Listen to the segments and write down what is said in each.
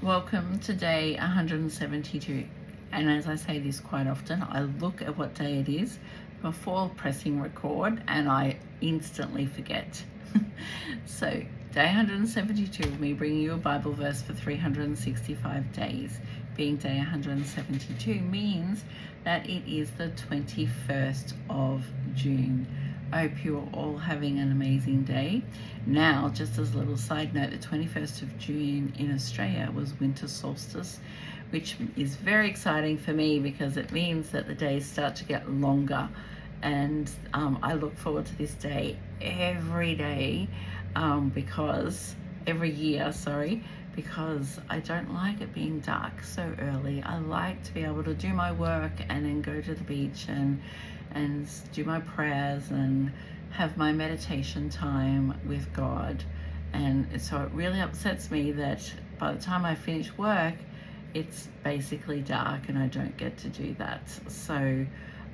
Welcome to day 172. And as I say this quite often, I look at what day it is before pressing record and I instantly forget. So, day 172, me bringing you a Bible verse for 365 days. Being day 172 means that it is the 21st of June. I hope you're all having an amazing day. Now, just as a little side note, the 21st of June in Australia was winter solstice, which is very exciting for me because it means that the days start to get longer. And I look forward to this day every day every year, because I don't like it being dark so early. I like to be able to do my work and then go to the beach and do my prayers and have my meditation time with God. And so it really upsets me that by the time I finish work, it's basically dark and I don't get to do that. So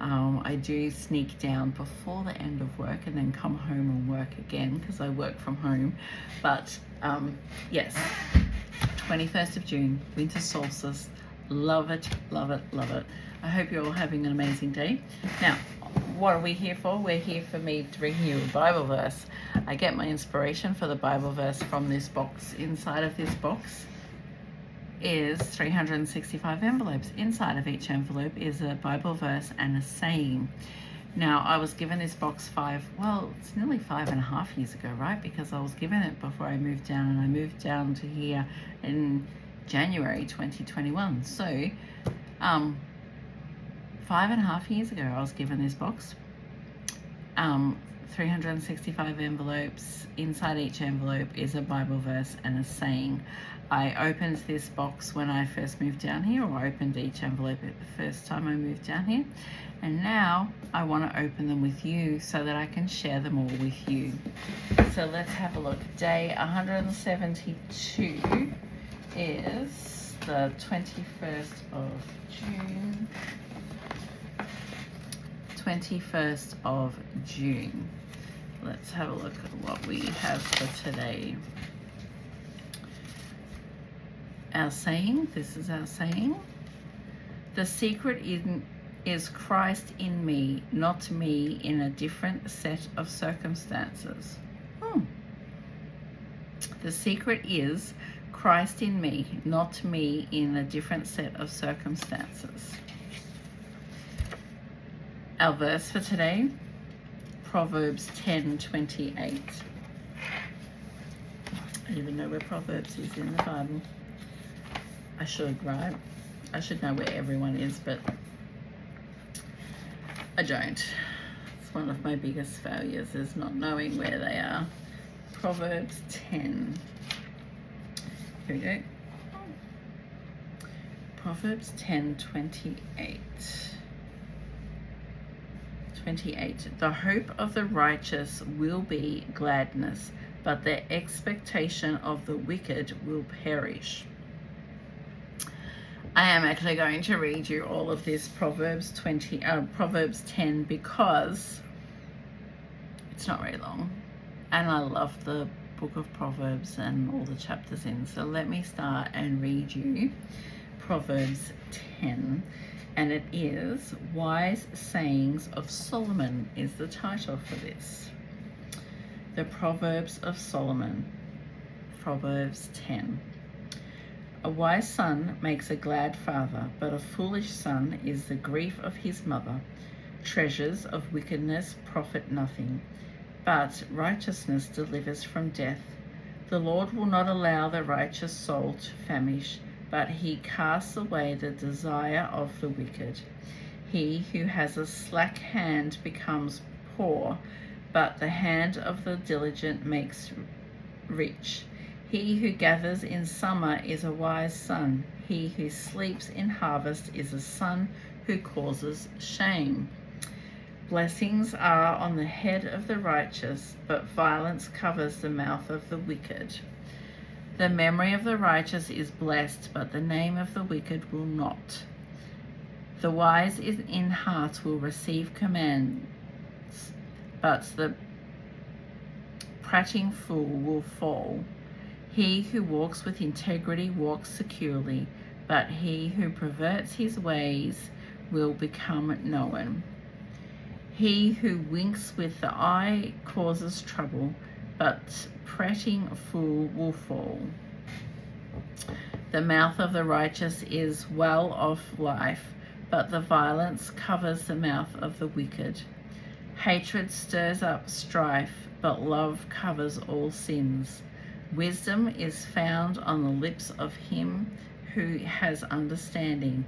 I do sneak down before the end of work and then come home and work again because I work from home. But yes, 21st of June, winter solstice. Love it, love it, love it. I hope you're all having an amazing day. Now, what are we here for? We're here for me to bring you a Bible verse. I get my inspiration for the Bible verse from this box. Inside of this box is 365 envelopes. Inside of each envelope is a Bible verse and a saying. Now, I was given this box it's nearly 5.5 years ago, right? Because I was given it before I moved down, and I moved down to here in January 2021. So, 5.5 years ago, I was given this box. 365 envelopes. Inside each envelope is a Bible verse and a saying. I opened this box when I first moved down here, or I opened each envelope at the first time I moved down here. And now I want to open them with you so that I can share them all with you. So let's have a look. Day 172 is the 21st of June. 21st of June. Let's have a look at what we have for today. Our saying, this is our saying. The secret is Christ in me, not me in a different set of circumstances. The secret is Christ in me, not me in a different set of circumstances. Our verse for today, Proverbs 10:28. I don't even know where Proverbs is in the Bible. I should, right? I should know where everyone is, but I don't. It's one of my biggest failures, is not knowing where they are. Proverbs 10. Here we go. Proverbs 10:28. 28. The hope of the righteous will be gladness, but the expectation of the wicked will perish. I am actually going to read you all of this Proverbs 10 because it's not very long, and I love the book of Proverbs and all the chapters in. So let me start and read you Proverbs 10. And it is Wise Sayings of Solomon is the title for this. The Proverbs of Solomon, Proverbs 10. A wise son makes a glad father, but a foolish son is the grief of his mother. Treasures of wickedness profit nothing, but righteousness delivers from death. The Lord will not allow the righteous soul to famish, but he casts away the desire of the wicked. He who has a slack hand becomes poor, but the hand of the diligent makes rich. He who gathers in summer is a wise son. He who sleeps in harvest is a son who causes shame. Blessings are on the head of the righteous, but violence covers the mouth of the wicked. The memory of the righteous is blessed, but the name of the wicked will not. The wise in heart will receive commands, but the prating fool will fall. He who walks with integrity walks securely, but he who perverts his ways will become known. He who winks with the eye causes trouble, but prating fool will fall. The mouth of the righteous is well of life, but the violence covers the mouth of the wicked. Hatred stirs up strife, but love covers all sins. Wisdom is found on the lips of him who has understanding,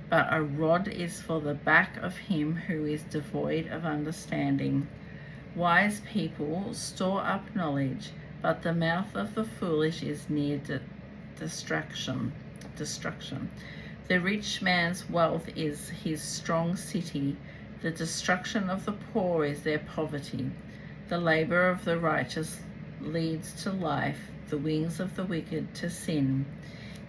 but a rod is for the back of him who is devoid of understanding. Wise people store up knowledge, but the mouth of the foolish is near destruction. The rich man's wealth is his strong city. The destruction of the poor is their poverty. The labor of the righteous leads to life, the wings of the wicked to sin.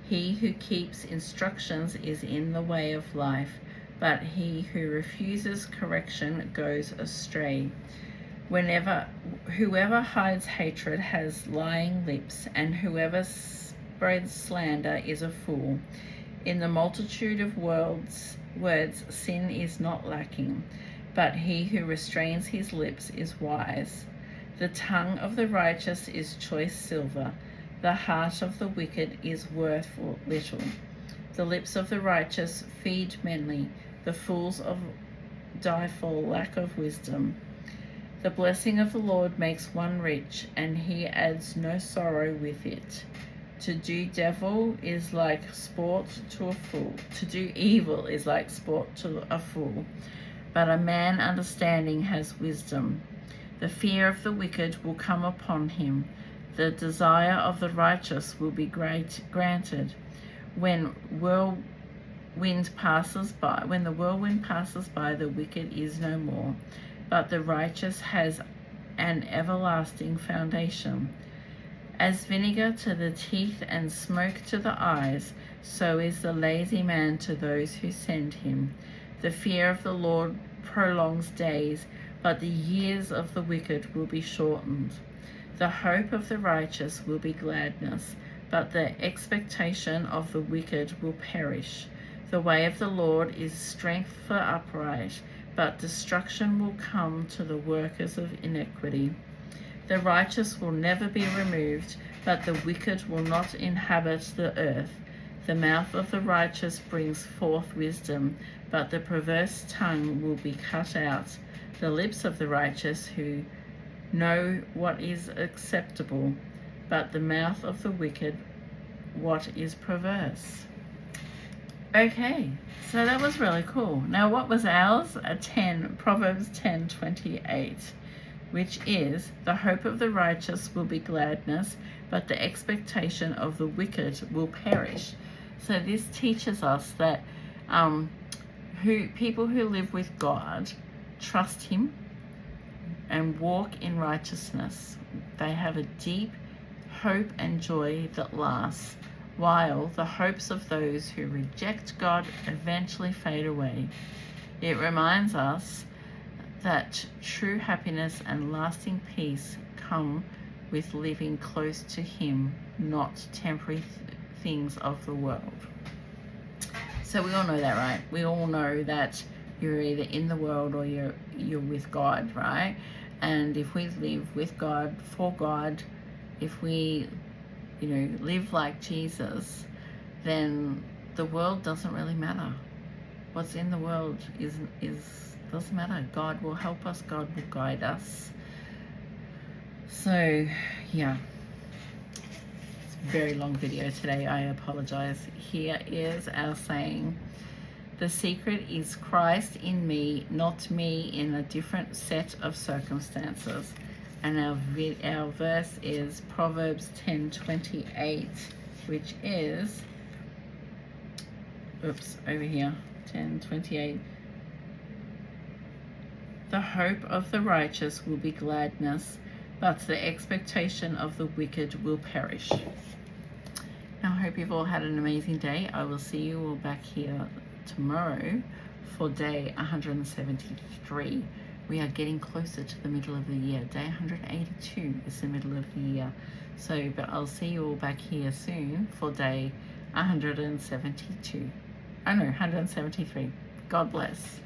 He who keeps instructions is in the way of life, but he who refuses correction goes astray. Whoever hides hatred has lying lips, and whoever spreads slander is a fool. In the multitude of words, sin is not lacking, but he who restrains his lips is wise. The tongue of the righteous is choice silver. The heart of the wicked is worth little. The lips of the righteous feed many. The fools die for lack of wisdom. The blessing of the Lord makes one rich, and he adds no sorrow with it. To do evil is like sport to a fool. To do evil is like sport to a fool. But a man understanding has wisdom. The fear of the wicked will come upon him. The desire of the righteous will be granted. When the whirlwind passes by, the wicked is no more, but the righteous has an everlasting foundation. As vinegar to the teeth and smoke to the eyes, so is the lazy man to those who send him. The fear of the Lord prolongs days, but the years of the wicked will be shortened. The hope of the righteous will be gladness, but the expectation of the wicked will perish. The way of the Lord is strength for upright, but destruction will come to the workers of iniquity. The righteous will never be removed, but the wicked will not inhabit the earth. The mouth of the righteous brings forth wisdom, but the perverse tongue will be cut out. The lips of the righteous who know what is acceptable, but the mouth of the wicked what is perverse. Okay, so that was really cool. Now what was ours? Proverbs 10:28, which is, the hope of the righteous will be gladness, but the expectation of the wicked will perish. So this teaches us that people who live with God trust him and walk in righteousness. They have a deep hope and joy that lasts, while the hopes of those who reject God eventually fade away. It reminds us that true happiness and lasting peace come with living close to him, not temporary things of the world. So we all know that, right? We all know that you're either in the world or you're with God, right? And if we live with God, for God, if we live like Jesus, then the world doesn't really matter. What's in the world doesn't matter. God will help us. God will guide us. So, yeah. It's a very long video today. I apologize. Here is our saying. The secret is Christ in me, not me in a different set of circumstances. And our verse is Proverbs 10:28, which is, over here, 10:28. The hope of the righteous will be gladness, but the expectation of the wicked will perish. Now, I hope you've all had an amazing day. I will see you all back here tomorrow for day 173, we are getting closer to the middle of the year. Day 182 is the middle of the year. So, but I'll see you all back here soon for day 172. I know, 173. God bless.